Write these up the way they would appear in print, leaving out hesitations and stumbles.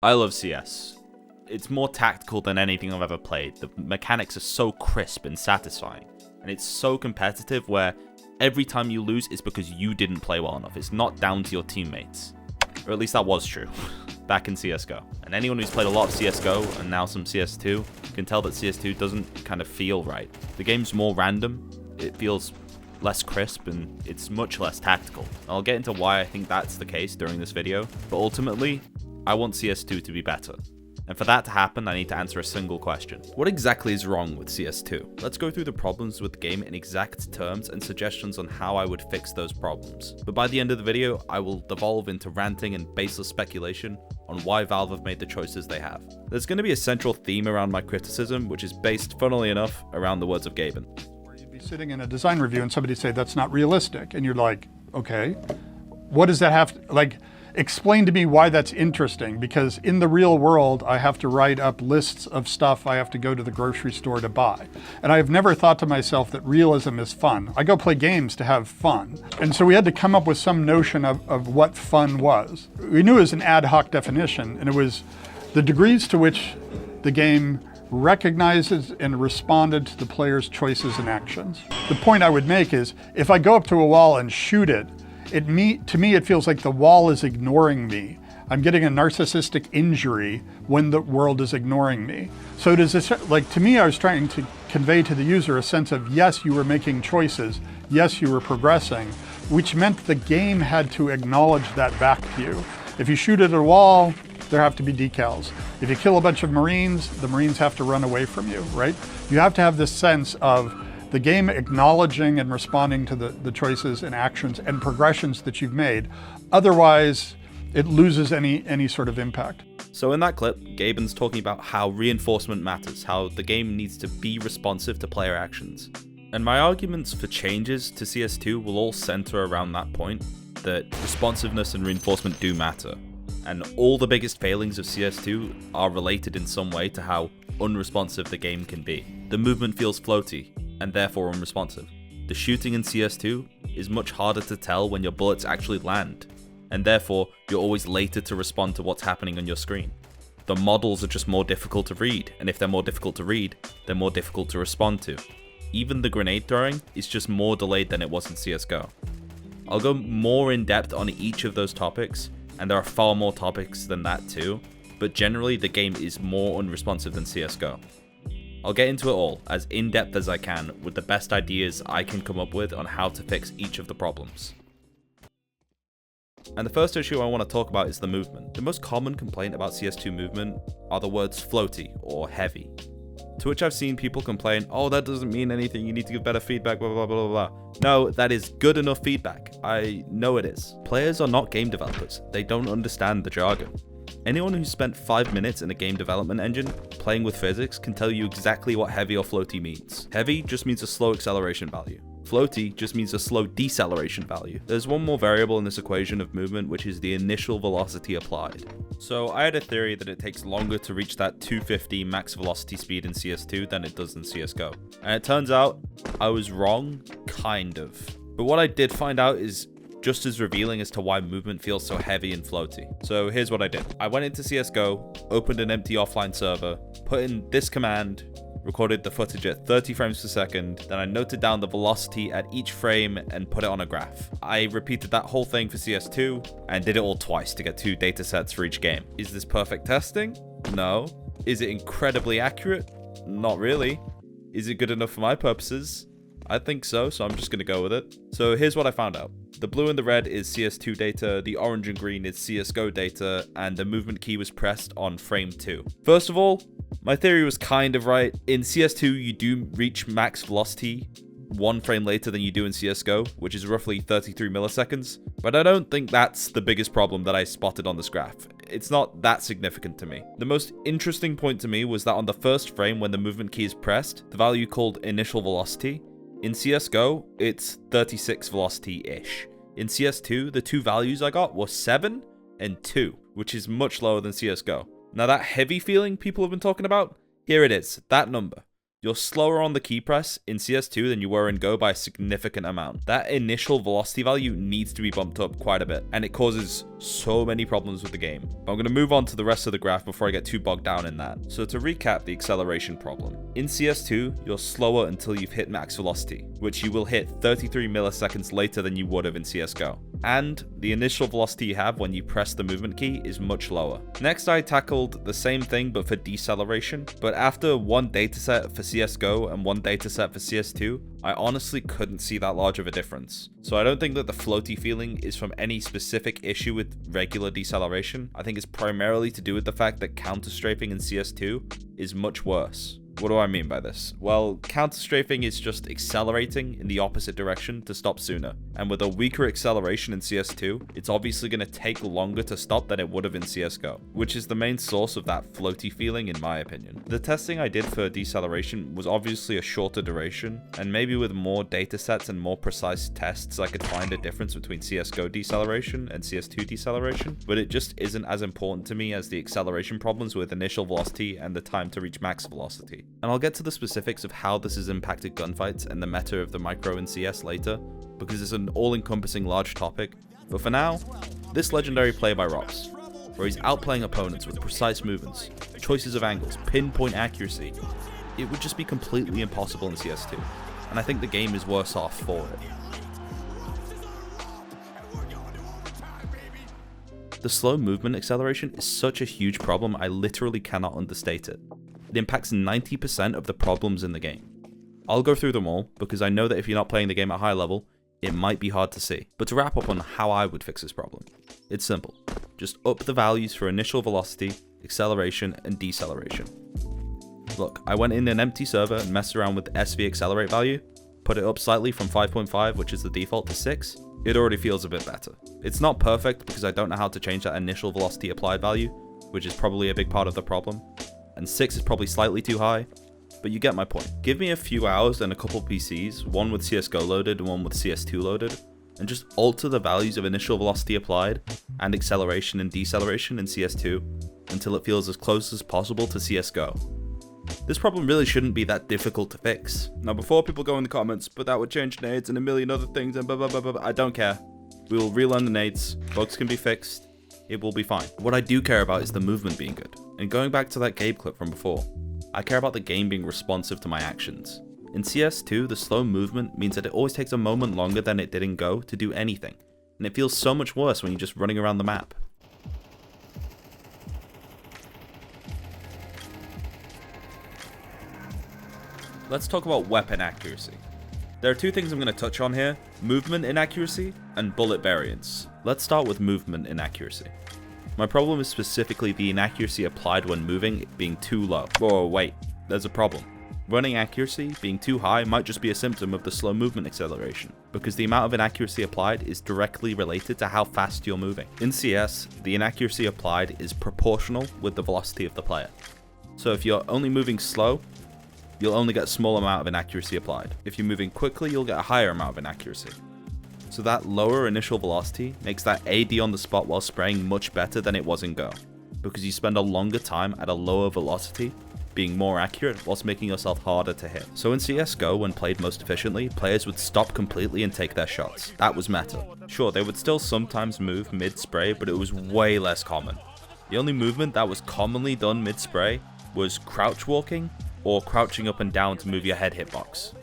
I love CS. It's more tactical than anything I've ever played. The mechanics are so crisp and satisfying. And it's so competitive where every time you lose, it's because you didn't play well enough. It's not down to your teammates. Or at least that was true back in CSGO. And anyone who's played a lot of CSGO and now some CS2 can tell that CS2 doesn't kind of feel right. The game's more random. It feels less crisp and it's much less tactical. I'll get into why I think that's the case during this video. But ultimately, I want CS2 to be better. And for that to happen, I need to answer a single question. What exactly is wrong with CS2? Let's go through the problems with the game in exact terms and suggestions on how I would fix those problems. But by the end of the video, I will devolve into ranting and baseless speculation on why Valve have made the choices they have. There's going to be a central theme around my criticism, which is based, funnily enough, around the words of Gaben. Where you'd be sitting in a design review and somebody say, that's not realistic. And you're like, okay, what does that have to, like, explain to me why that's interesting, because in the real world, I have to write up lists of stuff I have to go to the grocery store to buy. And I've never thought to myself that realism is fun. I go play games to have fun. And so we had to come up with some notion of what fun was. We knew it was an ad hoc definition, and it was the degrees to which the game recognizes and responded to the player's choices and actions. The point I would make is, if I go up to a wall and shoot it, to me, it feels like the wall is ignoring me. I'm getting a narcissistic injury when the world is ignoring me. So it is like, to me, I was trying to convey to the user a sense of, yes, you were making choices. Yes, you were progressing, which meant the game had to acknowledge that back to you. If you shoot at a wall, there have to be decals. If you kill a bunch of Marines, the Marines have to run away from you, right? You have to have this sense of the game acknowledging and responding to the choices and actions and progressions that you've made. Otherwise, it loses any sort of impact. So in that clip, Gaben's talking about how reinforcement matters, how the game needs to be responsive to player actions. And my arguments for changes to CS2 will all center around that point, that responsiveness and reinforcement do matter. And all the biggest failings of CS2 are related in some way to how unresponsive the game can be. The movement feels floaty, and therefore unresponsive. The shooting in CS2 is much harder to tell when your bullets actually land, and therefore you're always later to respond to what's happening on your screen. The models are just more difficult to read, and if they're more difficult to read, they're more difficult to respond to. Even the grenade throwing is just more delayed than it was in CSGO. I'll go more in depth on each of those topics, and there are far more topics than that too, but generally the game is more unresponsive than CSGO. I'll get into it all, as in-depth as I can, with the best ideas I can come up with on how to fix each of the problems. And the first issue I want to talk about is the movement. The most common complaint about CS2 movement are the words floaty or heavy. To which I've seen people complain, oh, that doesn't mean anything, you need to give better feedback, blah blah blah blah blah. No, that is good enough feedback. I know it is. Players are not game developers. They don't understand the jargon. Anyone who's spent 5 minutes in a game development engine playing with physics can tell you exactly what heavy or floaty means. Heavy just means a slow acceleration value. Floaty just means a slow deceleration value. There's one more variable in this equation of movement, which is the initial velocity applied. So I had a theory that it takes longer to reach that 250 max velocity speed in CS2 than it does in CSGO. And it turns out I was wrong, kind of. But what I did find out is just as revealing as to why movement feels so heavy and floaty. So here's what I did. I went into CSGO, opened an empty offline server, put in this command, recorded the footage at 30 frames per second, then I noted down the velocity at each frame and put it on a graph. I repeated that whole thing for CS2 and did it all twice to get 2 datasets for each game. Is this perfect testing? No. Is it incredibly accurate? Not really. Is it good enough for my purposes? I think so I'm just going to go with it. So here's what I found out. The blue and the red is CS2 data, the orange and green is CSGO data, and the movement key was pressed on frame 2. First of all, my theory was kind of right. In CS2, you do reach max velocity 1 frame later than you do in CSGO, which is roughly 33 milliseconds. But I don't think that's the biggest problem that I spotted on this graph. It's not that significant to me. The most interesting point to me was that on the first frame when the movement key is pressed, the value called initial velocity, in CSGO, it's 36 velocity-ish. In CS2, the 2 values I got were 7 and 2, which is much lower than CSGO. Now that heavy feeling people have been talking about, here it is, that number. You're slower on the key press in CS2 than you were in Go by a significant amount. That initial velocity value needs to be bumped up quite a bit, and it causes so many problems with the game. But I'm going to move on to the rest of the graph before I get too bogged down in that. So to recap the acceleration problem. In CS2, you're slower until you've hit max velocity, which you will hit 33 milliseconds later than you would have in CSGO. And the initial velocity you have when you press the movement key is much lower. Next, I tackled the same thing but for deceleration, but after one dataset for CSGO and one dataset for CS2, I honestly couldn't see that large of a difference. So I don't think that the floaty feeling is from any specific issue with regular deceleration. I think it's primarily to do with the fact that counter-strafing in CS2 is much worse. What do I mean by this? Well, counter-strafing is just accelerating in the opposite direction to stop sooner. And with a weaker acceleration in CS2, it's obviously going to take longer to stop than it would have in CSGO, which is the main source of that floaty feeling in my opinion. The testing I did for deceleration was obviously a shorter duration, and maybe with more datasets and more precise tests I could find a difference between CSGO deceleration and CS2 deceleration, but it just isn't as important to me as the acceleration problems with initial velocity and the time to reach max velocity. And I'll get to the specifics of how this has impacted gunfights and the meta of the micro in CS later, because it's an all-encompassing large topic, but for now, this legendary play by Rops, where he's outplaying opponents with precise movements, choices of angles, pinpoint accuracy, it would just be completely impossible in CS2, and I think the game is worse off for it. The slow movement acceleration is such a huge problem I literally cannot understate it. It impacts 90% of the problems in the game. I'll go through them all, because I know that if you're not playing the game at high level, it might be hard to see. But to wrap up on how I would fix this problem, it's simple. Just up the values for initial velocity, acceleration, and deceleration. Look, I went in an empty server and messed around with the SV accelerate value, put it up slightly from 5.5, which is the default, to 6. It already feels a bit better. It's not perfect because I don't know how to change that initial velocity applied value, which is probably a big part of the problem. And 6 is probably slightly too high, but you get my point. Give me a few hours and a couple PCs, one with CSGO loaded and one with CS2 loaded, and just alter the values of initial velocity applied and acceleration and deceleration in CS2 until it feels as close as possible to CSGO. This problem really shouldn't be that difficult to fix. Now before people go in the comments, but that would change nades and a million other things and blah blah blah blah, I don't care. We will relearn the nades, bugs can be fixed, it will be fine. What I do care about is the movement being good. And going back to that Gabe clip from before, I care about the game being responsive to my actions. In CS2, the slow movement means that it always takes a moment longer than it did in Go to do anything, and it feels so much worse when you're just running around the map. Let's talk about weapon accuracy. There are two things I'm going to touch on here, movement inaccuracy and bullet variance. Let's start with movement inaccuracy. My problem is specifically the inaccuracy applied when moving being too low. Oh wait, there's a problem. Running accuracy being too high might just be a symptom of the slow movement acceleration, because the amount of inaccuracy applied is directly related to how fast you're moving. In CS, the inaccuracy applied is proportional with the velocity of the player. So if you're only moving slow, you'll only get a small amount of inaccuracy applied. If you're moving quickly, you'll get a higher amount of inaccuracy. So that lower initial velocity makes that AD on the spot while spraying much better than it was in Go, because you spend a longer time at a lower velocity, being more accurate whilst making yourself harder to hit. So in CSGO, when played most efficiently, players would stop completely and take their shots. That was meta. Sure, they would still sometimes move mid-spray, but it was way less common. The only movement that was commonly done mid-spray was crouch walking or crouching up and down to move your head hitbox.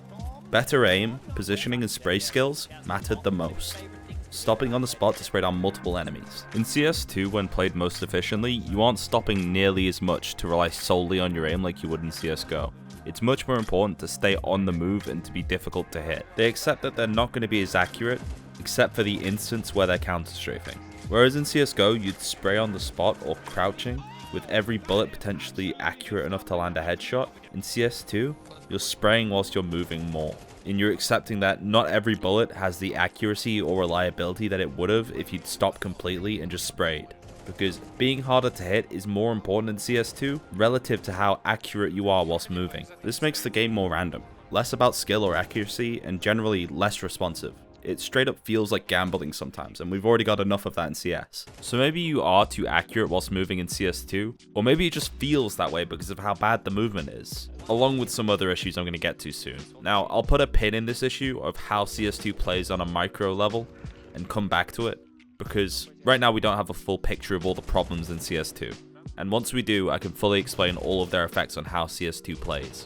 Better aim, positioning and spray skills mattered the most, stopping on the spot to spray down multiple enemies. In CS2, when played most efficiently, you aren't stopping nearly as much to rely solely on your aim like you would in CSGO. It's much more important to stay on the move and to be difficult to hit. They accept that they're not going to be as accurate, except for the instance where they're counter-strafing. Whereas in CSGO, you'd spray on the spot or crouching, with every bullet potentially accurate enough to land a headshot. In CS2, you're spraying whilst you're moving more, and you're accepting that not every bullet has the accuracy or reliability that it would have if you'd stopped completely and just sprayed, because being harder to hit is more important in CS2 relative to how accurate you are whilst moving. This makes the game more random, less about skill or accuracy, and generally less responsive. It straight up feels like gambling sometimes, and we've already got enough of that in CS. So maybe you are too accurate whilst moving in CS2, or maybe it just feels that way because of how bad the movement is, along with some other issues I'm going to get to soon. Now, I'll put a pin in this issue of how CS2 plays on a micro level and come back to it, because right now we don't have a full picture of all the problems in CS2. And once we do, I can fully explain all of their effects on how CS2 plays.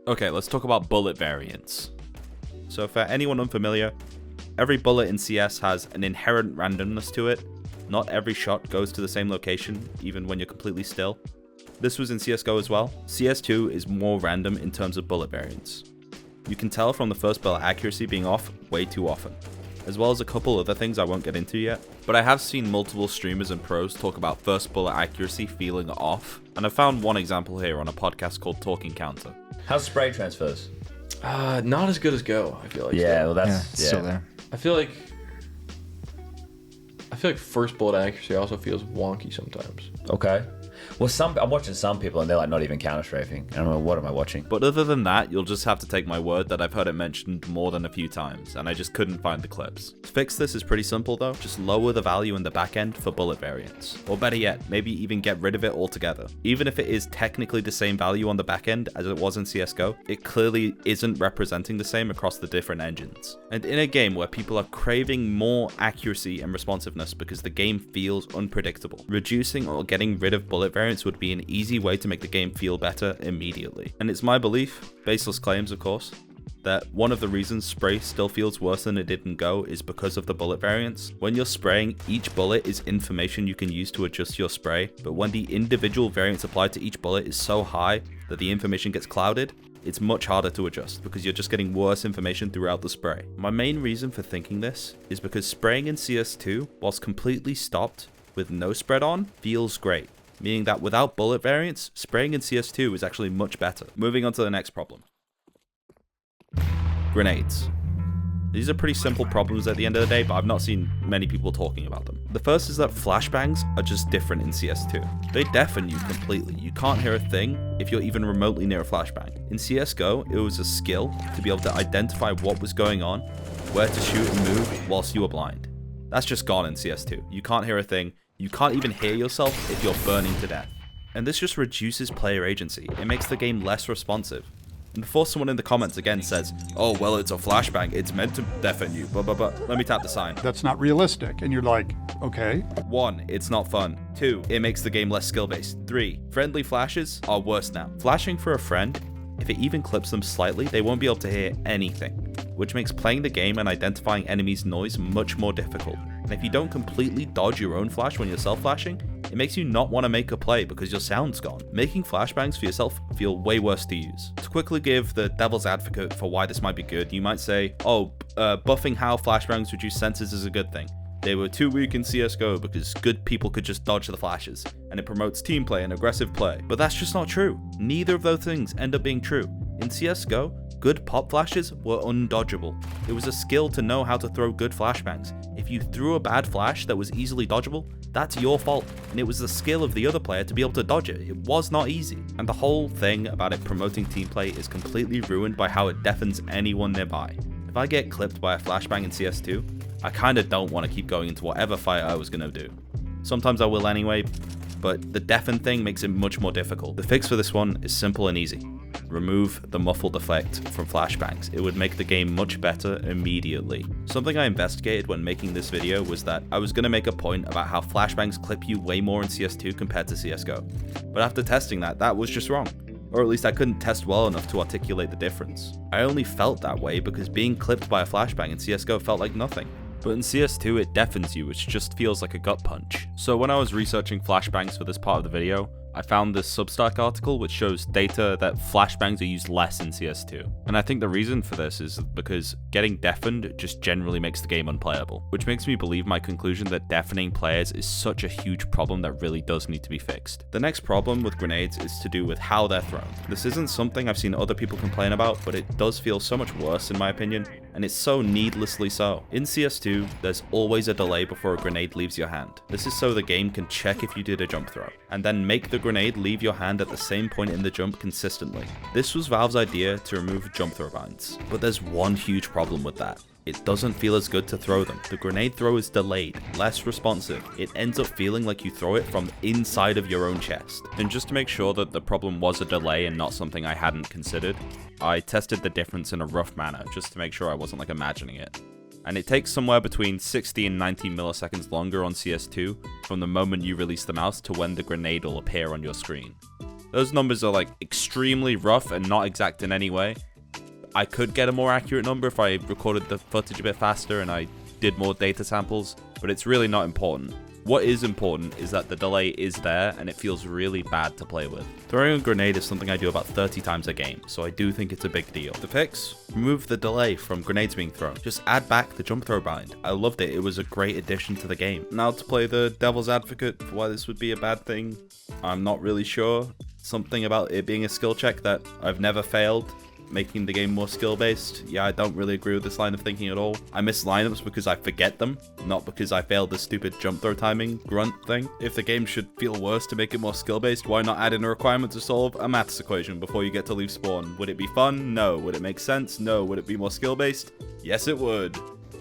Okay, let's talk about bullet variants. So for anyone unfamiliar, every bullet in CS has an inherent randomness to it. Not every shot goes to the same location, even when you're completely still. This was in CSGO as well. CS2 is more random in terms of bullet variants. You can tell from the first bullet accuracy being off way too often, as well as a couple other things I won't get into yet. But I have seen multiple streamers and pros talk about first bullet accuracy feeling off, and I found one example here on a podcast called Talking Counter. How's spray transfers? Not as good as Go, I feel like. Yeah, well Yeah, it's still there. I feel like first bullet accuracy also feels wonky sometimes. Okay. Well, I'm watching some people and they're like not even counter strafing. I don't know, what am I watching? But other than that, you'll just have to take my word that I've heard it mentioned more than a few times, and I just couldn't find the clips. To fix this is pretty simple though, just lower the value in the back end for bullet variants. Or better yet, maybe even get rid of it altogether. Even if it is technically the same value on the back end as it was in CSGO, it clearly isn't representing the same across the different engines. And in a game where people are craving more accuracy and responsiveness because the game feels unpredictable, reducing or getting rid of bullet variants would be an easy way to make the game feel better immediately. And it's my belief, baseless claims of course, that one of the reasons spray still feels worse than it did in Go is because of the bullet variants. When you're spraying, each bullet is information you can use to adjust your spray, but when the individual variance applied to each bullet is so high that the information gets clouded, it's much harder to adjust because you're just getting worse information throughout the spray. My main reason for thinking this is because spraying in CS2, whilst completely stopped with no spread on, feels great. Meaning that without bullet variants, spraying in CS2 is actually much better. Moving on to the next problem. Grenades. These are pretty simple problems at the end of the day, but I've not seen many people talking about them. The first is that flashbangs are just different in CS2. They deafen you completely. You can't hear a thing if you're even remotely near a flashbang. In CSGO, it was a skill to be able to identify what was going on, where to shoot and move whilst you were blind. That's just gone in CS2. You can't hear a thing. You can't even hear yourself if you're burning to death. And this just reduces player agency. It makes the game less responsive. And before someone in the comments again says, oh, well, it's a flashbang, it's meant to deafen you, blah, blah, blah, let me tap the sign. That's not realistic. And you're like, okay. 1, it's not fun. 2, it makes the game less skill-based. 3, friendly flashes are worse now. Flashing for a friend, if it even clips them slightly, they won't be able to hear anything, which makes playing the game and identifying enemies' noise much more difficult. And if you don't completely dodge your own flash when you're self-flashing, it makes you not want to make a play because your sound's gone, making flashbangs for yourself feel way worse to use. To quickly give the devil's advocate for why this might be good, you might say, oh, buffing how flashbangs reduce senses is a good thing. They were too weak in CSGO because good people could just dodge the flashes, and it promotes team play and aggressive play. But that's just not true. Neither of those things end up being true. In CSGO, good pop flashes were undodgeable. It was a skill to know how to throw good flashbangs. If you threw a bad flash that was easily dodgeable, that's your fault, and it was the skill of the other player to be able to dodge it. It was not easy. And the whole thing about it promoting team play is completely ruined by how it deafens anyone nearby. If I get clipped by a flashbang in CS2, I kinda don't want to keep going into whatever fight I was gonna do. Sometimes I will anyway, but the deafen thing makes it much more difficult. The fix for this one is simple and easy. Remove the muffled effect from flashbangs. It would make the game much better immediately. Something I investigated when making this video was that I was going to make a point about how flashbangs clip you way more in CS2 compared to CSGO. But after testing that was just wrong. Or at least I couldn't test well enough to articulate the difference. I only felt that way because being clipped by a flashbang in CSGO felt like nothing. But in CS2 it deafens you, which just feels like a gut punch. So when I was researching flashbangs for this part of the video, I found this Substack article which shows data that flashbangs are used less in CS2. And I think the reason for this is because getting deafened just generally makes the game unplayable, which makes me believe my conclusion that deafening players is such a huge problem that really does need to be fixed. The next problem with grenades is to do with how they're thrown. This isn't something I've seen other people complain about, but it does feel so much worse in my opinion, and it's so needlessly so. In CS2, there's always a delay before a grenade leaves your hand. This is so the game can check if you did a jump throw, and then make the grenade leave your hand at the same point in the jump consistently. This was Valve's idea to remove jump throw binds, but there's one huge problem with that. it doesn't feel as good to throw them. The grenade throw is delayed, less responsive. It ends up feeling like you throw it from inside of your own chest. And just to make sure that the problem was a delay and not something I hadn't considered, I tested the difference in a rough manner, just to make sure I wasn't like imagining it. And it takes somewhere between 60 and 90 milliseconds longer on CS2 from the moment you release the mouse to when the grenade will appear on your screen. Those numbers are like extremely rough and not exact in any way. I could get a more accurate number if I recorded the footage a bit faster and I did more data samples, but it's really not important. What is important is that the delay is there and it feels really bad to play with. Throwing a grenade is something I do about 30 times a game, so I do think it's a big deal. The fix? Remove the delay from grenades being thrown. Just add back the jump throw bind. I loved it, it was a great addition to the game. Now to play the devil's advocate for why this would be a bad thing, I'm not really sure. Something about it being a skill check that I've never failed, making the game more skill-based. Yeah, I don't really agree with this line of thinking at all. I miss lineups because I forget them, not because I failed the stupid jump throw timing grunt thing. If the game should feel worse to make it more skill-based, why not add in a requirement to solve a maths equation before you get to leave spawn? Would it be fun? No. Would it make sense? No. Would it be more skill-based? Yes, it would.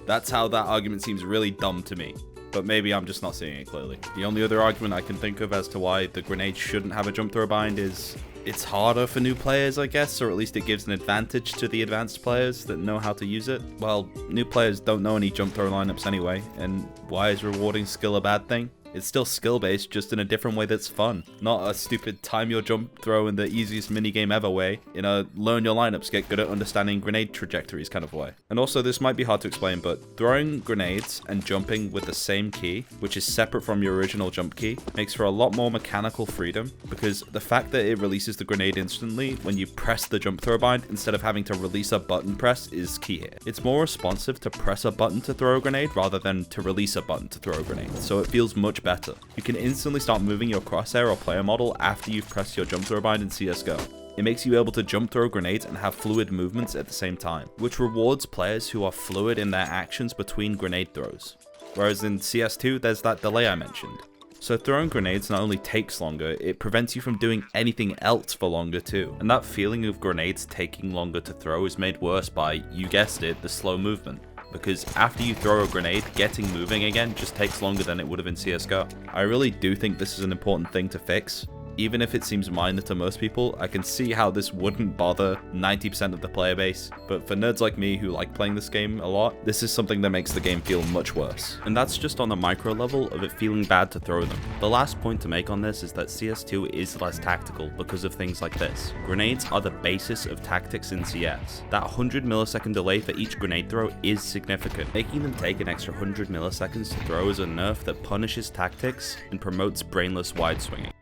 That's how that argument seems really dumb to me. But maybe I'm just not seeing it clearly. The only other argument I can think of as to why the grenade shouldn't have a jump throw bind is it's harder for new players, I guess, or at least it gives an advantage to the advanced players that know how to use it. Well, new players don't know any jump throw lineups anyway, and why is rewarding skill a bad thing? It's still skill-based, just in a different way that's fun. Not a stupid time your jump throw in the easiest minigame ever way, in a learn your lineups, get good at understanding grenade trajectories kind of way. And also, this might be hard to explain, but throwing grenades and jumping with the same key, which is separate from your original jump key, makes for a lot more mechanical freedom, because the fact that it releases the grenade instantly when you press the jump throw bind instead of having to release a button press is key here. It's more responsive to press a button to throw a grenade rather than to release a button to throw a grenade, so it feels much better. You can instantly start moving your crosshair or player model after you've pressed your jump throw bind in CSGO. It makes you able to jump throw grenades and have fluid movements at the same time, which rewards players who are fluid in their actions between grenade throws. Whereas in CS2, there's that delay I mentioned. So throwing grenades not only takes longer, it prevents you from doing anything else for longer too. And that feeling of grenades taking longer to throw is made worse by, you guessed it, the slow movement. Because after you throw a grenade, getting moving again just takes longer than it would have in CSGO. I really do think this is an important thing to fix. Even if it seems minor to most people, I can see how this wouldn't bother 90% of the player base, but for nerds like me who like playing this game a lot, this is something that makes the game feel much worse. And that's just on the micro level of it feeling bad to throw them. The last point to make on this is that CS2 is less tactical because of things like this. Grenades are the basis of tactics in CS. That 100 millisecond delay for each grenade throw is significant. Making them take an extra 100 milliseconds to throw is a nerf that punishes tactics and promotes brainless wide swinging.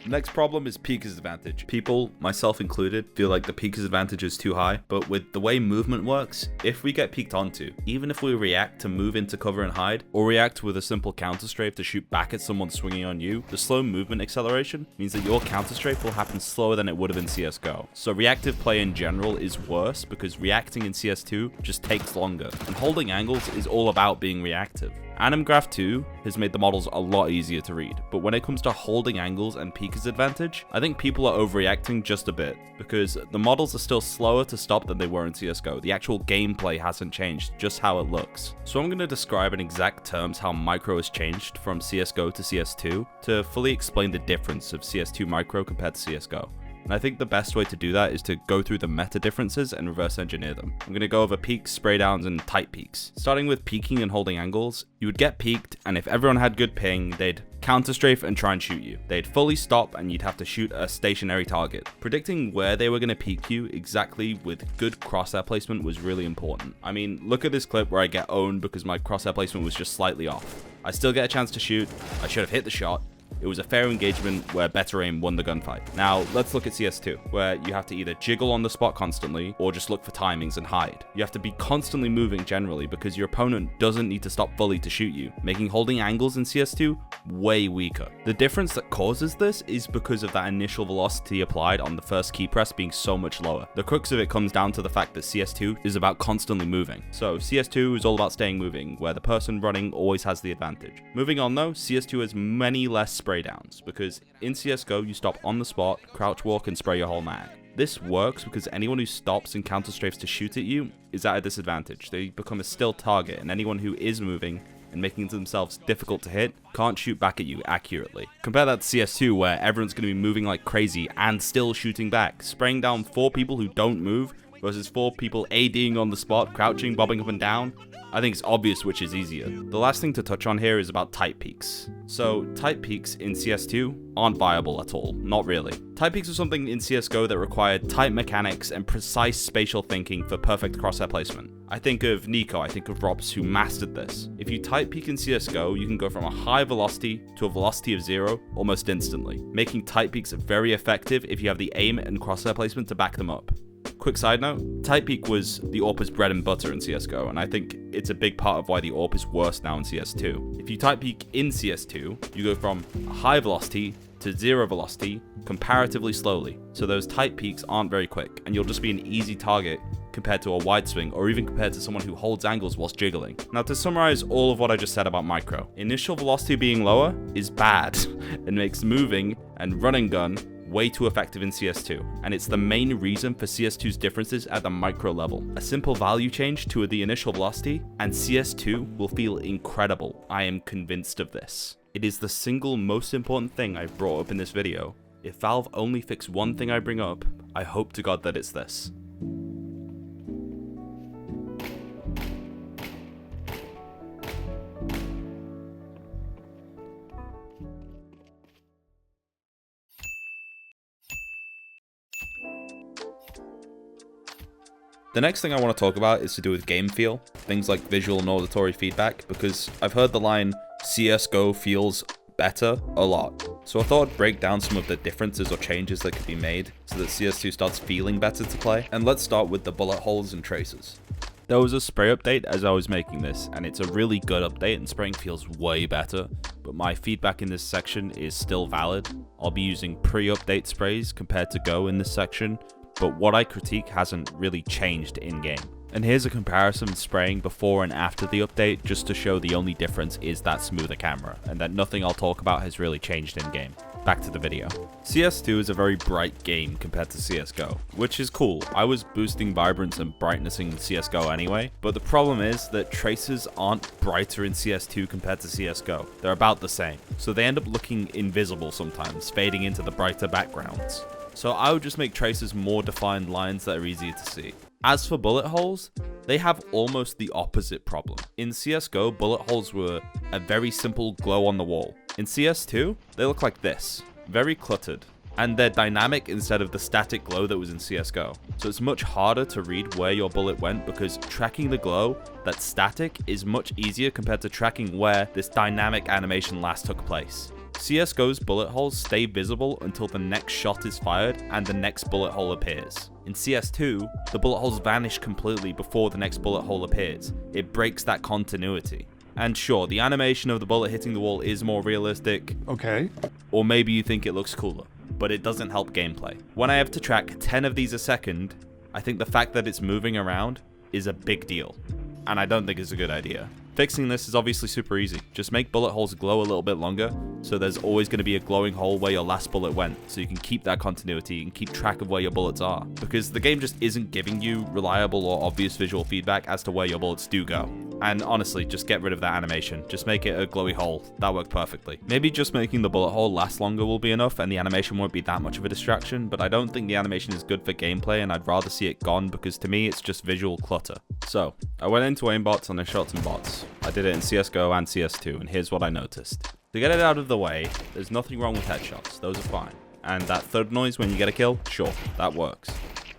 Next problem is peeker's advantage. People, myself included, feel like the peeker's advantage is too high, but with the way movement works, if we get peeked onto, even if we react to move into cover and hide, or react with a simple counter strafe to shoot back at someone swinging on you, the slow movement acceleration means that your counter strafe will happen slower than it would have in CSGO. So reactive play in general is worse because reacting in CS2 just takes longer, and holding angles is all about being reactive. Anim Graph 2 has made the models a lot easier to read, but when it comes to holding angles and peeker's advantage, I think people are overreacting just a bit, because the models are still slower to stop than they were in CSGO. The actual gameplay hasn't changed, just how it looks. So I'm going to describe in exact terms how micro has changed from CSGO to CS2 to fully explain the difference of CS2 micro compared to CSGO. And I think the best way to do that is to go through the meta differences and reverse engineer them. I'm going to go over peaks, spray downs, and tight peaks. Starting with peeking and holding angles, you would get peeked, and if everyone had good ping, they'd counter strafe and try and shoot you. They'd fully stop and you'd have to shoot a stationary target. Predicting where they were going to peek you exactly with good crosshair placement was really important. I mean, look at this clip where I get owned because my crosshair placement was just slightly off. I still get a chance to shoot, I should have hit the shot. It was a fair engagement where better aim won the gunfight. Now, let's look at CS2, where you have to either jiggle on the spot constantly, or just look for timings and hide. You have to be constantly moving generally, because your opponent doesn't need to stop fully to shoot you, making holding angles in CS2 way weaker. The difference that causes this is because of that initial velocity applied on the first key press being so much lower. The crux of it comes down to the fact that CS2 is about constantly moving. So CS2 is all about staying moving, where the person running always has the advantage. Moving on though, CS2 has many less spray downs, because in CSGO you stop on the spot, crouch walk, and spray your whole mag. This works because anyone who stops and counter-strafes to shoot at you is at a disadvantage. They become a still target, and anyone who is moving and making themselves difficult to hit can't shoot back at you accurately. Compare that to CS2, where everyone's going to be moving like crazy and still shooting back. Spraying down 4 people who don't move versus 4 people ADing on the spot, crouching, bobbing up and down. I think it's obvious which is easier. The last thing to touch on here is about tight peaks. So tight peaks in CS2 aren't viable at all, not really. Tight peaks are something in CSGO that required tight mechanics and precise spatial thinking for perfect crosshair placement. I think of Nico, I think of Robs, who mastered this. If you tight peak in CSGO, you can go from a high velocity to a velocity of 0 almost instantly, making tight peaks very effective if you have the aim and crosshair placement to back them up. Quick side note, tight peak was the AWP's bread and butter in CSGO, and I think it's a big part of why the AWP is worse now in CS2. If you tight peak in CS2, you go from a high velocity to 0 velocity comparatively slowly, so those tight peaks aren't very quick, and you'll just be an easy target compared to a wide swing, or even compared to someone who holds angles whilst jiggling. Now, to summarize all of what I just said about micro, initial velocity being lower is bad and makes moving and run and gun way too effective in CS2, and it's the main reason for CS2's differences at the micro level. A simple value change to the initial velocity, and CS2 will feel incredible. I am convinced of this. It is the single most important thing I've brought up in this video. If Valve only fix one thing I bring up, I hope to God that it's this. The next thing I want to talk about is to do with game feel, things like visual and auditory feedback, because I've heard the line CSGO feels better a lot. So I thought I'd break down some of the differences or changes that could be made so that CS2 starts feeling better to play. And let's start with the bullet holes and traces. There was a spray update as I was making this, and it's a really good update and spraying feels way better, but my feedback in this section is still valid. I'll be using pre-update sprays compared to Go in this section, but what I critique hasn't really changed in-game. And here's a comparison spraying before and after the update, just to show the only difference is that smoother camera, and that nothing I'll talk about has really changed in-game. Back to the video. CS2 is a very bright game compared to CSGO, which is cool. I was boosting vibrance and brightness in CSGO anyway, but the problem is that traces aren't brighter in CS2 compared to CSGO. They're about the same, so they end up looking invisible sometimes, fading into the brighter backgrounds. So I would just make traces more defined lines that are easier to see. As for bullet holes, they have almost the opposite problem. In CSGO, bullet holes were a very simple glow on the wall. In CS2, they look like this, very cluttered, and they're dynamic instead of the static glow that was in CSGO. So it's much harder to read where your bullet went because tracking the glow that's static is much easier compared to tracking where this dynamic animation last took place. CSGO's bullet holes stay visible until the next shot is fired and the next bullet hole appears. In CS2, the bullet holes vanish completely before the next bullet hole appears. It breaks that continuity. And sure, the animation of the bullet hitting the wall is more realistic. Okay. Or maybe you think it looks cooler, but it doesn't help gameplay. When I have to track 10 of these a second, I think the fact that it's moving around is a big deal. And I don't think it's a good idea. Fixing this is obviously super easy. Just make bullet holes glow a little bit longer, so there's always going to be a glowing hole where your last bullet went, so you can keep that continuity and keep track of where your bullets are. Because the game just isn't giving you reliable or obvious visual feedback as to where your bullets do go. And honestly, just get rid of that animation. Just make it a glowy hole. That worked perfectly. Maybe just making the bullet hole last longer will be enough and the animation won't be that much of a distraction, but I don't think the animation is good for gameplay and I'd rather see it gone because to me it's just visual clutter. So, I went into aimbots and I shot some bots. I did it in CSGO and CS2 and here's what I noticed. To get it out of the way, there's nothing wrong with headshots. Those are fine. And that thud noise when you get a kill, sure, that works.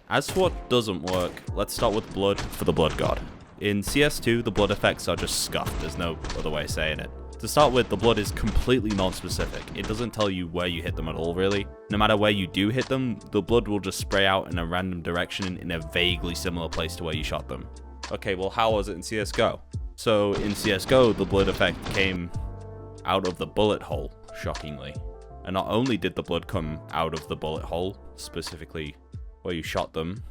As for what doesn't work, let's start with blood for the blood god. In CS2, the blood effects are just scuffed, there's no other way of saying it. To start with, the blood is completely non-specific. It doesn't tell you where you hit them at all, really. No matter where you do hit them, the blood will just spray out in a random direction in a vaguely similar place to where you shot them. Okay, well how was it in CSGO? So in CSGO, the blood effect came out of the bullet hole, shockingly. And not only did the blood come out of the bullet hole, specifically where you shot them,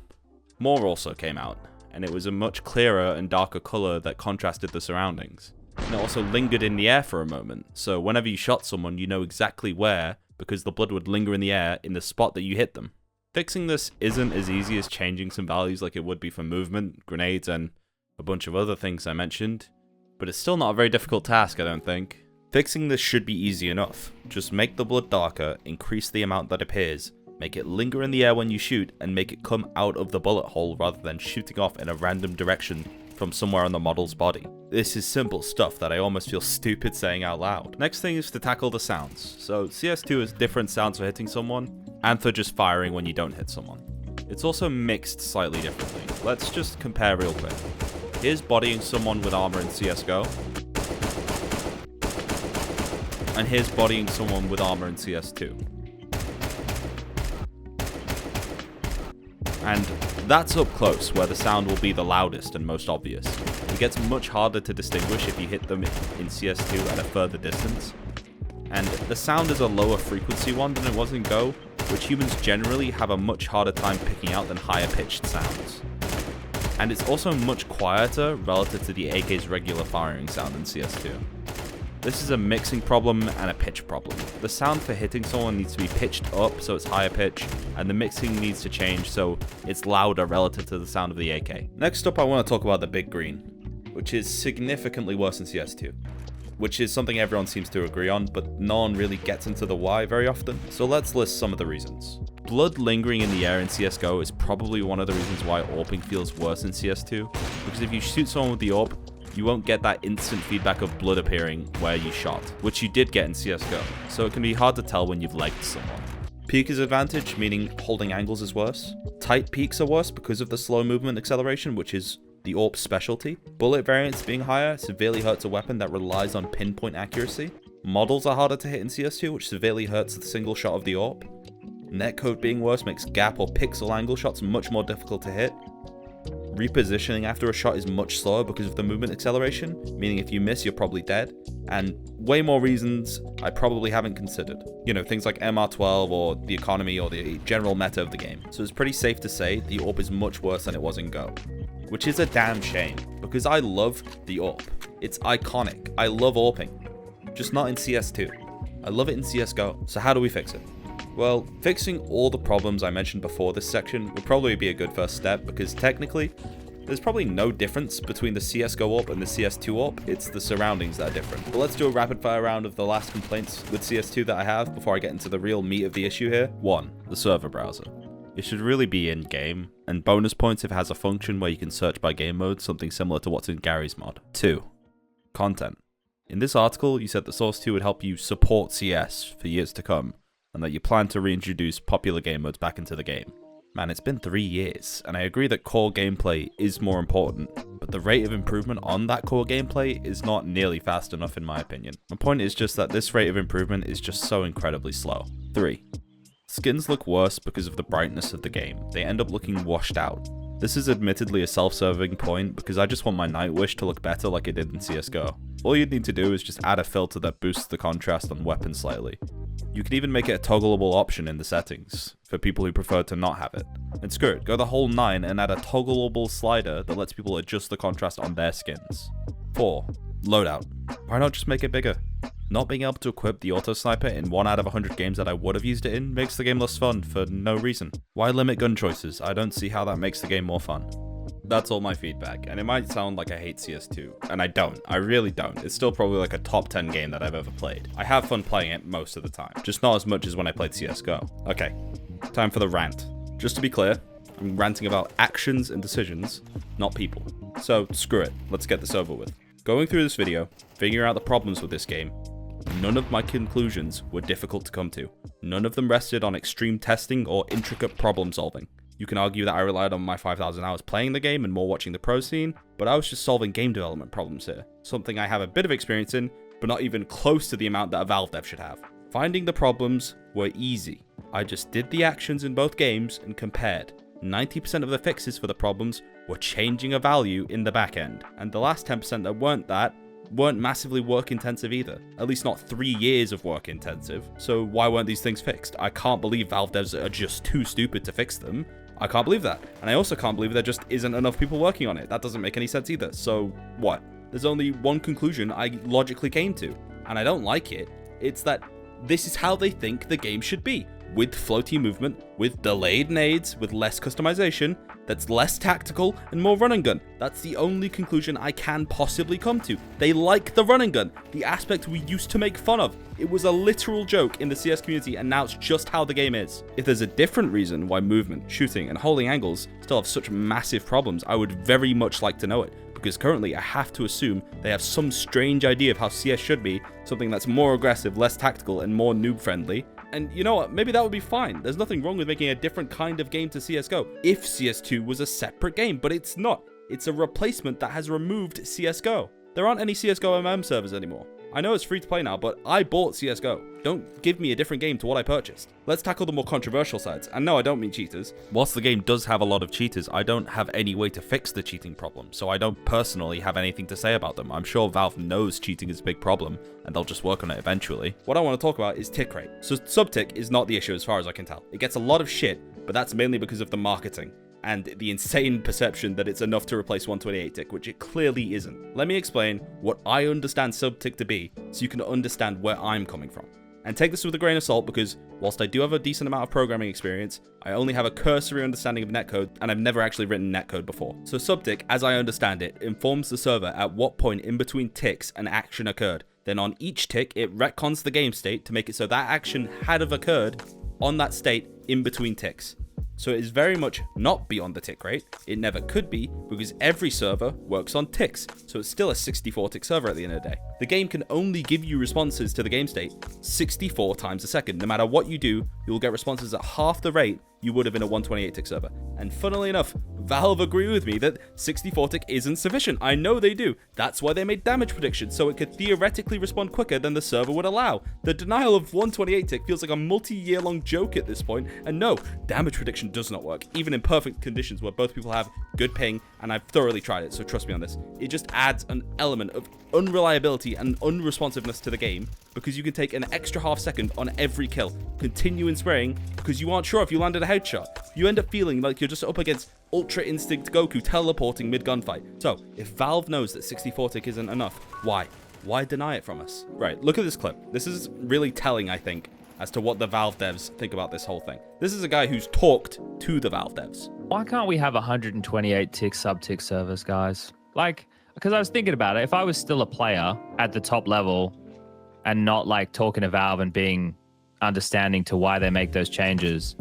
more also came out. And it was a much clearer and darker color that contrasted the surroundings. And it also lingered in the air for a moment, so whenever you shot someone, you know exactly where, because the blood would linger in the air in the spot that you hit them. Fixing this isn't as easy as changing some values like it would be for movement, grenades, and a bunch of other things I mentioned, but it's still not a very difficult task, I don't think. Fixing this should be easy enough. Just make the blood darker, increase the amount that appears, make it linger in the air when you shoot, and make it come out of the bullet hole rather than shooting off in a random direction from somewhere on the model's body. This is simple stuff that I almost feel stupid saying out loud. Next thing is to tackle the sounds. So CS2 has different sounds for hitting someone, and for just firing when you don't hit someone. It's also mixed slightly differently. Let's just compare real quick. Here's bodying someone with armor in CSGO, and here's bodying someone with armor in CS2. And that's up close, where the sound will be the loudest and most obvious. It gets much harder to distinguish if you hit them in CS2 at a further distance. And the sound is a lower frequency one than it was in Go, which humans generally have a much harder time picking out than higher pitched sounds. And it's also much quieter relative to the AK's regular firing sound in CS2. This is a mixing problem and a pitch problem. The sound for hitting someone needs to be pitched up so it's higher pitch, and the mixing needs to change so it's louder relative to the sound of the AK. Next up, I want to talk about the big green, which is significantly worse in CS2, which is something everyone seems to agree on, but no one really gets into the why very often. So let's list some of the reasons. Blood lingering in the air in CSGO is probably one of the reasons why AWPing feels worse in CS2, because if you shoot someone with the AWP, you won't get that instant feedback of blood appearing where you shot, which you did get in CSGO, so it can be hard to tell when you've legged someone. Peak is advantage, meaning holding angles is worse. Tight peaks are worse because of the slow movement acceleration, which is the AWP's specialty. Bullet variance being higher severely hurts a weapon that relies on pinpoint accuracy. Models are harder to hit in CS2, which severely hurts the single shot of the AWP. Netcode being worse makes gap or pixel angle shots much more difficult to hit. Repositioning after a shot is much slower because of the movement acceleration, meaning if you miss, you're probably dead. And way more reasons I probably haven't considered. You know, things like MR12 or the economy or the general meta of the game. So it's pretty safe to say the AWP is much worse than it was in Go. Which is a damn shame, because I love the AWP. It's iconic. I love AWPing. Just not in CS2. I love it in CSGO. So how do we fix it? Well, fixing all the problems I mentioned before this section would probably be a good first step, because technically, there's probably no difference between the CSGO AWP and the CS2 AWP, it's the surroundings that are different. But let's do a rapid fire round of the last complaints with CS2 that I have before I get into the real meat of the issue here. 1. The server browser. It should really be in-game, and bonus points if it has a function where you can search by game mode, something similar to what's in Gary's mod. 2. Content. In this article, you said that Source 2 would help you support CS for years to come, and that you plan to reintroduce popular game modes back into the game. Man, it's been 3 years, and I agree that core gameplay is more important, but the rate of improvement on that core gameplay is not nearly fast enough in my opinion. My point is just that this rate of improvement is just so incredibly slow. 3. Skins look worse because of the brightness of the game. They end up looking washed out. This is admittedly a self-serving point because I just want my Nightwish to look better like it did in CSGO. All you'd need to do is just add a filter that boosts the contrast on weapons slightly. You can even make it a toggleable option in the settings, for people who prefer to not have it. And screw it, go the whole 9 and add a toggleable slider that lets people adjust the contrast on their skins. 4. Loadout. Why not just make it bigger? Not being able to equip the auto sniper in 1 out of 100 games that I would have used it in makes the game less fun for no reason. Why limit gun choices? I don't see how that makes the game more fun. That's all my feedback, and it might sound like I hate CS2, and I don't. I really don't. It's still probably like a top 10 game that I've ever played. I have fun playing it most of the time, just not as much as when I played CSGO. Okay, time for the rant. Just to be clear, I'm ranting about actions and decisions, not people. So screw it, let's get this over with. Going through this video, figuring out the problems with this game, none of my conclusions were difficult to come to. None of them rested on extreme testing or intricate problem solving. You can argue that I relied on my 5,000 hours playing the game and more watching the pro scene, but I was just solving game development problems here. Something I have a bit of experience in, but not even close to the amount that a Valve dev should have. Finding the problems were easy. I just did the actions in both games and compared. 90% of the fixes for the problems were changing a value in the back end, and the last 10% that weren't massively work intensive either. At least not 3 years of work intensive. So why weren't these things fixed? I can't believe Valve devs are just too stupid to fix them. I can't believe that. And I also can't believe there just isn't enough people working on it. That doesn't make any sense either. So what? There's only one conclusion I logically came to, and I don't like it. It's that this is how they think the game should be. with floaty movement, with delayed nades, with less customization, that's less tactical and more run and gun. That's the only conclusion I can possibly come to. They like the run and gun, the aspect we used to make fun of. It was a literal joke in the CS community, and now it's just how the game is. If there's a different reason why movement, shooting, and holding angles still have such massive problems, I would very much like to know it, because currently I have to assume they have some strange idea of how CS should be, something that's more aggressive, less tactical, and more noob friendly. And you know what, maybe that would be fine. There's nothing wrong with making a different kind of game to CSGO if CS2 was a separate game, but it's not. It's a replacement that has removed CSGO. There aren't any CSGO MM servers anymore. I know it's free to play now, but I bought CSGO. Don't give me a different game to what I purchased. Let's tackle the more controversial sides. And no, I don't mean cheaters. Whilst the game does have a lot of cheaters, I don't have any way to fix the cheating problem, so I don't personally have anything to say about them. I'm sure Valve knows cheating is a big problem, and they'll just work on it eventually. What I want to talk about is tick rate. So sub-tick is not the issue as far as I can tell. It gets a lot of shit, but that's mainly because of the marketing and the insane perception that it's enough to replace 128 tick, which it clearly isn't. Let me explain what I understand sub-tick to be, so you can understand where I'm coming from. And take this with a grain of salt, because whilst I do have a decent amount of programming experience, I only have a cursory understanding of netcode, and I've never actually written netcode before. So sub-tick, as I understand it, informs the server at what point in between ticks an action occurred. Then on each tick, it retcons the game state to make it so that action had have occurred on that state in between ticks. So it is very much not beyond the tick rate. It never could be, because every server works on ticks, so it's still a 64 tick server at the end of the day. The game can only give you responses to the game state 64 times a second. No matter what you do, you'll get responses at half the rate you would have in a 128 tick server. And funnily enough, Valve agree with me that 64 tick isn't sufficient. I know they do. That's why they made damage prediction, so it could theoretically respond quicker than the server would allow. The denial of 128 tick feels like a multi-year long joke at this point, and no, damage prediction does not work, even in perfect conditions where both people have good ping, and I've thoroughly tried it, so trust me on this. It just adds an element of unreliability and unresponsiveness to the game, because you can take an extra half second on every kill, continue in spraying, because you aren't sure if you landed a headshot. You end up feeling like you're just up against Ultra Instinct Goku teleporting mid-gunfight. So, if Valve knows that 64 tick isn't enough, why? Why deny it from us? Right, look at this clip. This is really telling, I think, as to what the Valve devs think about this whole thing. This is a guy who's talked to the Valve devs. Why can't we have 128 tick sub-tick servers, guys? Like, because I was thinking about it. If I was still a player at the top level and not like talking to Valve and being understanding to why they make those changes,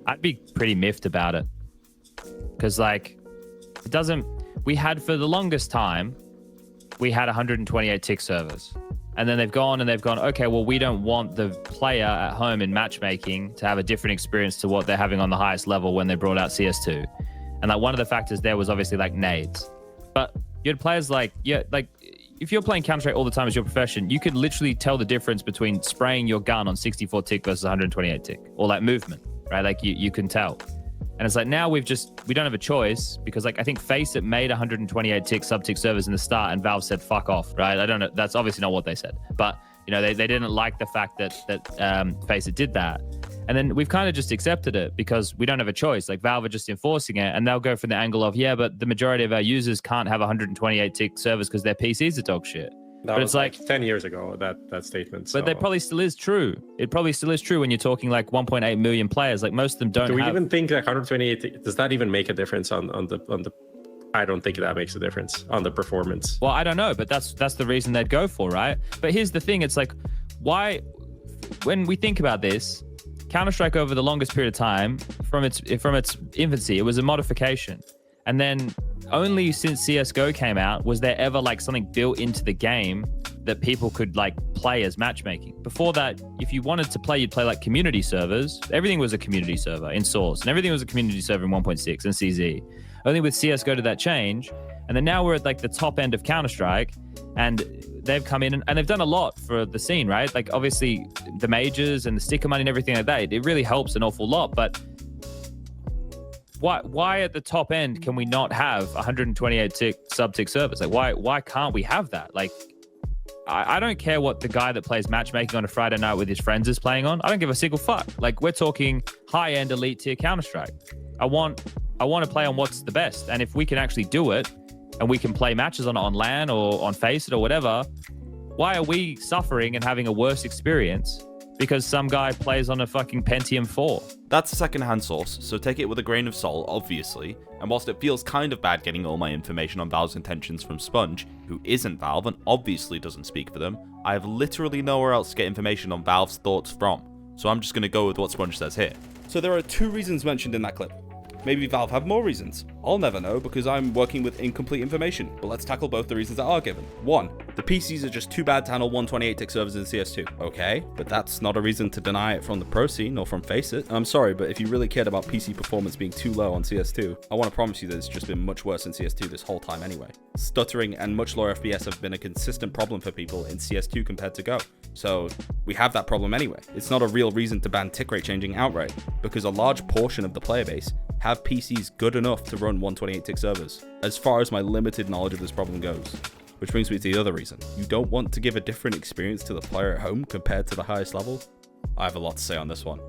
I'd be pretty miffed about it. Because like, it doesn't, we had for the longest time, we had 128 tick servers. And then they've gone, okay, well, we don't want the player at home in matchmaking to have a different experience to what they're having on the highest level when they brought out CS2. And like one of the factors there was obviously like nades. But you had players like, if you're playing Counter-Strike all the time as your profession, you could literally tell the difference between spraying your gun on 64 tick versus 128 tick, or like movement, right? Like you can tell. And it's like now we don't have a choice, because like I think Faceit made 128 tick sub-tick servers in the start, and Valve said fuck off, right? I don't know. That's obviously not what they said, but you know they didn't like the fact that Faceit did that, and then we've kind of just accepted it because we don't have a choice. Like Valve are just enforcing it, and they'll go from the angle of but the majority of our users can't have 128 tick servers because their PCs are dog shit. But it's like 10 years ago, that statement. So. But that probably still is true. It probably still is true when you're talking like 1.8 million players. Like most of them don't. Do we even think like 128? Does that even make a difference on the? I don't think that makes a difference on the performance. Well, I don't know, but that's the reason they'd go for, right? But here's the thing: it's like, why? When we think about this, Counter-Strike over the longest period of time, from its infancy, it was a modification, and then only since CSGO came out was there ever like something built into the game that people could like play as matchmaking. Before that, if you wanted to play, you'd play like community servers. Everything was a community server in Source, and everything was a community server in 1.6 and CZ. Only with CSGO did that change, and then now we're at like the top end of Counter-Strike, and they've come in and they've done a lot for the scene, right? Like obviously the majors and the sticker money and everything like that, it really helps an awful lot, but why at the top end can we not have 128 tick sub-tick servers? Like why can't we have that? Like I don't care what the guy that plays matchmaking on a Friday night with his friends is playing on. I don't give a single fuck. Like we're talking high-end elite tier Counter-Strike. I want to play on what's the best, and if we can actually do it and we can play matches on LAN or on Faceit or whatever, why are we suffering and having a worse experience because some guy plays on a fucking Pentium 4. That's a second-hand source, so take it with a grain of salt, obviously. And whilst it feels kind of bad getting all my information on Valve's intentions from Sponge, who isn't Valve and obviously doesn't speak for them, I have literally nowhere else to get information on Valve's thoughts from. So I'm just going to go with what Sponge says here. So there are 2 reasons mentioned in that clip. Maybe Valve have more reasons. I'll never know because I'm working with incomplete information, but let's tackle both the reasons that are given. 1. The PCs are just too bad to handle 128-tick servers in CS2. Okay, but that's not a reason to deny it from the pro scene or from Faceit. I'm sorry, but if you really cared about PC performance being too low on CS2, I want to promise you that it's just been much worse in CS2 this whole time anyway. Stuttering and much lower FPS have been a consistent problem for people in CS2 compared to Go. So we have that problem anyway. It's not a real reason to ban tick rate changing outright, because a large portion of the player base have PCs good enough to run 128-tick servers, as far as my limited knowledge of this problem goes. Which brings me to the other reason. You don't want to give a different experience to the player at home compared to the highest level? I have a lot to say on this one.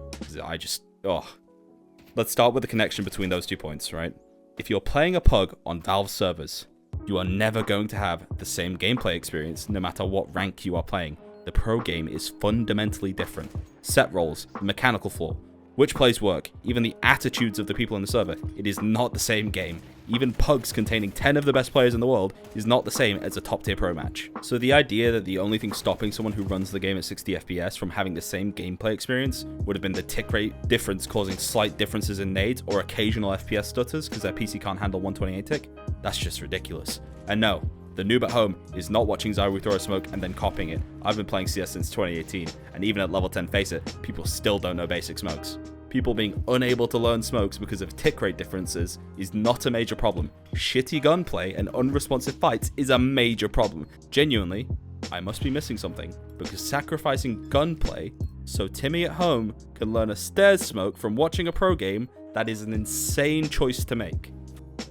Let's start with the connection between those 2 points, right? If you're playing a pug on Valve servers, you are never going to have the same gameplay experience no matter what rank you are playing. The pro game is fundamentally different. Set roles, the mechanical flaw, which plays work, even the attitudes of the people in the server. It is not the same game. Even pugs containing 10 of the best players in the world is not the same as a top tier pro match. So the idea that the only thing stopping someone who runs the game at 60 FPS from having the same gameplay experience would have been the tick rate difference causing slight differences in nades or occasional FPS stutters because their PC can't handle 128 tick, that's just ridiculous. And no, the noob at home is not watching Zyru throw a smoke and then copying it. I've been playing CS since 2018, and even at level 10 Faceit, people still don't know basic smokes. People being unable to learn smokes because of tick rate differences is not a major problem. Shitty gunplay and unresponsive fights is a major problem. Genuinely, I must be missing something, because sacrificing gunplay so Timmy at home can learn a stairs smoke from watching a pro game, that is an insane choice to make.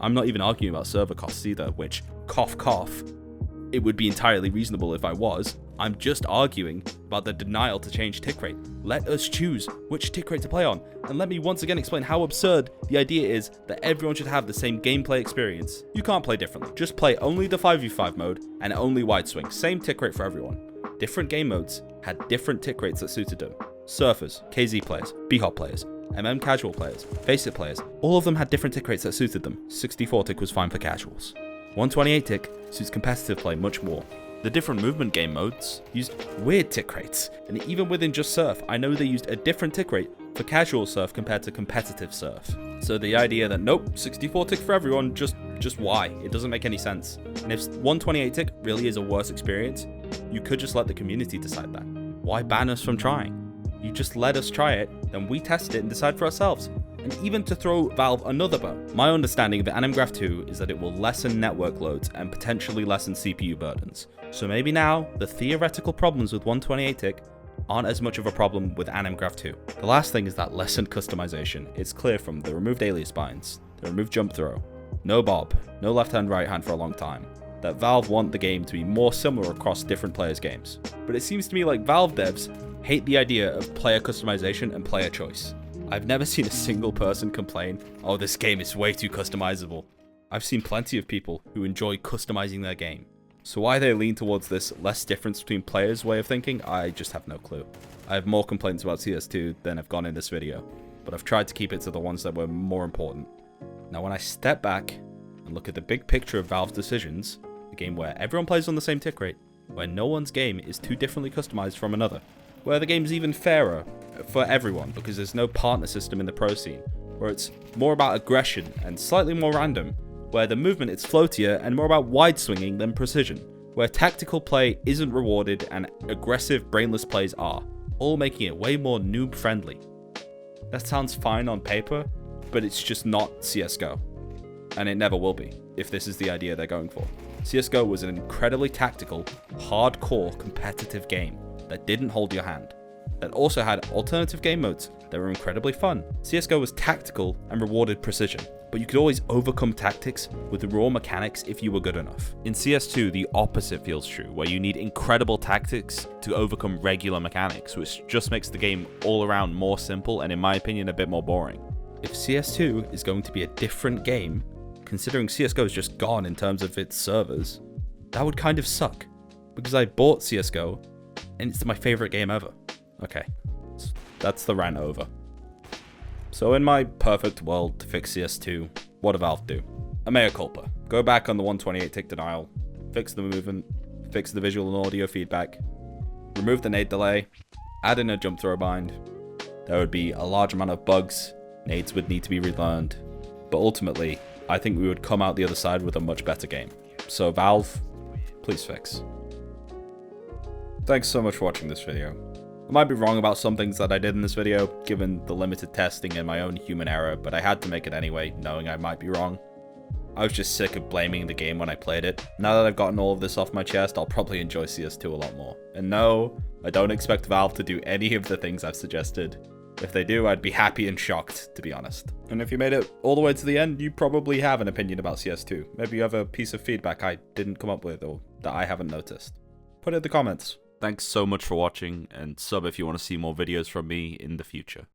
I'm not even arguing about server costs either, which, cough cough, it would be entirely reasonable if I was. I'm just arguing about the denial to change tick rate. Let us choose which tick rate to play on, and let me once again explain how absurd the idea is that everyone should have the same gameplay experience. You can't play differently. Just play only the 5v5 mode and only wide swing. Same tick rate for everyone. Different game modes had different tick rates that suited them. Surfers, KZ players, Chillhop players, casual players, Faceit players, all of them had different tick rates that suited them. 64 tick was fine for casuals. 128 tick suits competitive play much more. The different movement game modes used weird tick rates, and even within just surf, I know they used a different tick rate for casual surf compared to competitive surf. So the idea that nope, 64 tick for everyone, just why? It doesn't make any sense. And if 128 tick really is a worse experience, you could just let the community decide that. Why ban us from trying? You just let us try it, then we test it and decide for ourselves. And even to throw Valve another bone, my understanding of the AnimGraph 2 is that it will lessen network loads and potentially lessen CPU burdens. So maybe now, the theoretical problems with 128 tick aren't as much of a problem with AnimGraph 2. The last thing is that lessened customization. It's clear from the removed alias binds, the removed jump throw, no bob, no left hand right hand for a long time, that Valve want the game to be more similar across different players' games. But it seems to me like Valve devs hate the idea of player customization and player choice. I've never seen a single person complain, oh, this game is way too customizable. I've seen plenty of people who enjoy customizing their game. So why they lean towards this less difference between players' way of thinking, I just have no clue. I have more complaints about CS2 than have gone in this video, but I've tried to keep it to the ones that were more important. Now when I step back and look at the big picture of Valve's decisions, a game where everyone plays on the same tick rate, where no one's game is too differently customized from another, where the game's even fairer for everyone because there's no partner system in the pro scene, where it's more about aggression and slightly more random, where the movement is floatier and more about wide swinging than precision, where tactical play isn't rewarded and aggressive brainless plays are, all making it way more noob friendly. That sounds fine on paper, but it's just not CSGO. And it never will be, if this is the idea they're going for. CSGO was an incredibly tactical, hardcore competitive game that didn't hold your hand, that also had alternative game modes that were incredibly fun. CSGO was tactical and rewarded precision, but you could always overcome tactics with the raw mechanics if you were good enough. In CS2, the opposite feels true, where you need incredible tactics to overcome regular mechanics, which just makes the game all around more simple and, in my opinion, a bit more boring. If CS2 is going to be a different game, considering CSGO is just gone in terms of its servers, that would kind of suck, because I bought CSGO and it's my favorite game ever. Okay, that's the rant over. So in my perfect world to fix CS2, what do Valve do? A mea culpa. Go back on the 128 tick denial, fix the movement, fix the visual and audio feedback, remove the nade delay, add in a jump throw bind. There would be a large amount of bugs, nades would need to be relearned, but ultimately, I think we would come out the other side with a much better game. So Valve, please fix. Thanks so much for watching this video. I might be wrong about some things that I did in this video, given the limited testing and my own human error, but I had to make it anyway, knowing I might be wrong. I was just sick of blaming the game when I played it. Now that I've gotten all of this off my chest, I'll probably enjoy CS2 a lot more. And no, I don't expect Valve to do any of the things I've suggested. If they do, I'd be happy and shocked, to be honest. And if you made it all the way to the end, you probably have an opinion about CS2. Maybe you have a piece of feedback I didn't come up with or that I haven't noticed. Put it in the comments. Thanks so much for watching, and sub if you want to see more videos from me in the future.